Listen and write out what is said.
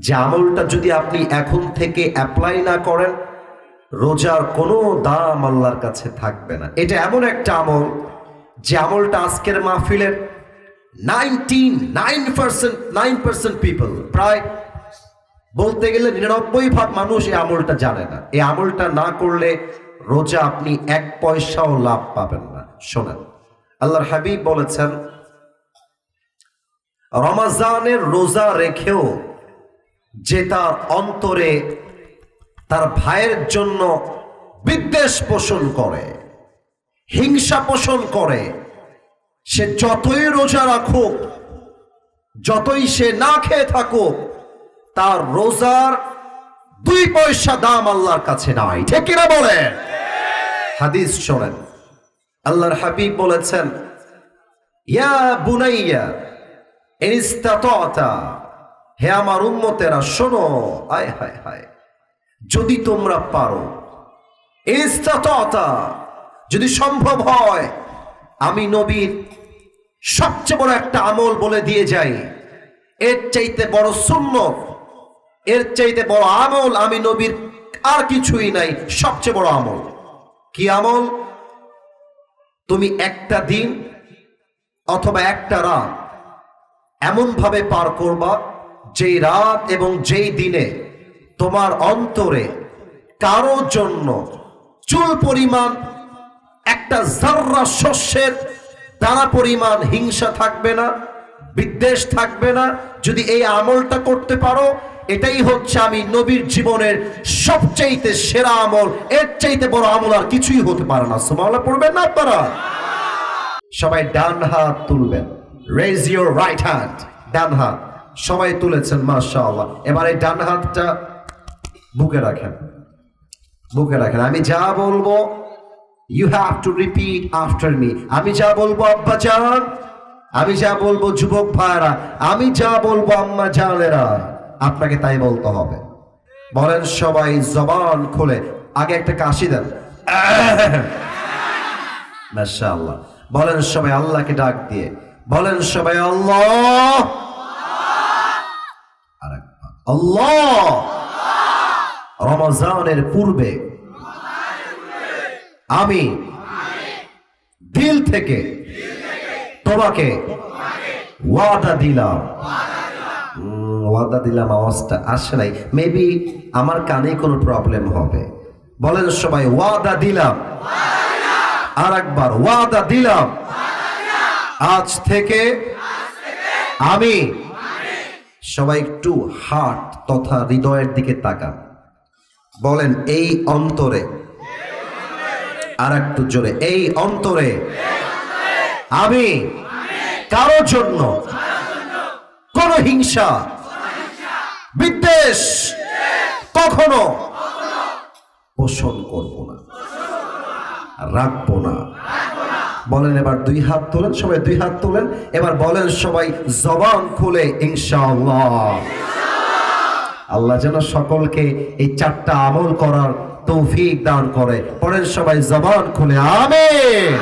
যে আমলটা যদি আপনি এখন থেকে অ্যাপ্লাই না করেন, রোজার কোনো দাম আল্লাহর কাছে থাকবে না। এটা এমন একটা আমল যে আমলটা আজকের মাহফিলের 9% পিপল, প্রায় বলতে গেলে 99% মানুষ এই আমলটা জানে না। এই আমলটা না করলে রোজা আপনি 1 পয়সাও লাভ পাবেন না। শোনেন, আল্লাহর হাবিব বলেছেন, রমজানের রোজা রেখেও যে তার অন্তরে তার ভাইয়ের জন্য বিদ্বেষ পোষণ করে, হিংসা পোষণ করে, সে যতই রোজা রাখুক, যতই সে না খেয়ে থাকুক, তার রোজার 2 পয়সা দাম আল্লাহর কাছে নাই। ঠিক কিনা বলেন? হাদিস শোনেন, আল্লাহর হাবিব বলেছেন, ইয়া বুনাইয়া ইন ইসতাতা'তা, হে আমার উম্মতেরা শোনো, আয় হায় হায়, যদি তোমরা পারো, ইসতাতা'তা, যদি সম্ভব হয়, আমি নবীর সবচেয়ে বড় একটা আমল বলে দিয়ে যাই, এর চাইতে বড় সুন্নত, এর চাইতে বড় আমল আমি নবীর আর কিছুই নাই। সবচেয়ে বড় আমল কি আমল? তুমি একটা দিন অথবা একটা রাত এমন ভাবে পার করবা, যেই রাত এবং যেই দিনে তোমার অন্তরে কারো জন্য চুল পরিমাণ, একটা জাররা শস্যের দানা পরিমাণ হিংসা থাকবে না, বিদ্বেষ থাকবে না। যদি এই আমলটা করতে পারো, এটাই হচ্ছে আমি নবীর জীবনের সবচাইতে সেরা আমল। এর চাইতে বড় আমল আর কিছুই হতে পারে না। সুবহানাল্লাহ পড়বেন না আপনারা? সবাই ডান হাত তুলবেন। Raise your right hand. ডান হাত সবাই তুলেছেন, মাশাআল্লাহ। এবার এই ডান হাতটা বুকে রাখেন, বুকে রাখেন। আমি যা বলবো you have to repeat after me. আমি যা বলবো আব্বা জান, আমি যা বলবো যুবক ভাইরা, আমি যা বলবো আম্মা জানেরা, আপনাকে তাই বলতে হবে। বলেন সবাই জবান খুলে, আগে একটা কাশি দেন, মাশাআল্লাহ। বলেন সবাই আল্লাহকে ডাক দিয়ে, বলেন সবাই আল্লাহ, আরেকবার আল্লাহ। রমজানের পূর্বে আমি দিল থেকে তোমাকে ওয়াদা দিলাম। ওয়াদা দিলাম আওয়াজটা আসে নাই, মেবি আমার কানে কোনো প্রবলেম হবে। বলেন সবাই ওয়াদা দিলাম, আর একবার ওয়াদা দিলাম, আজ থেকে আমি। সবাই একটু হার্ট তথা হৃদয়ের দিকে তাকান, বলেন এই অন্তরে, আর একটু জোরে, এই অন্তরে আমি কারো জন্য কোন হিংসা, বিদ্বেষ কখনো পোষণ করব না, রাখবো না। বলেন এবার 2 হাত তোলেন, সবাই 2 হাত তোলেন। এবার বলেন সবাই জবান খুলে ইনশাআল্লাহ। আল্লাহ যেন সকলকে এই 4টা আমল করার তৌফিক দান করে। পড়েন সবাই জবান খুলে আমিন।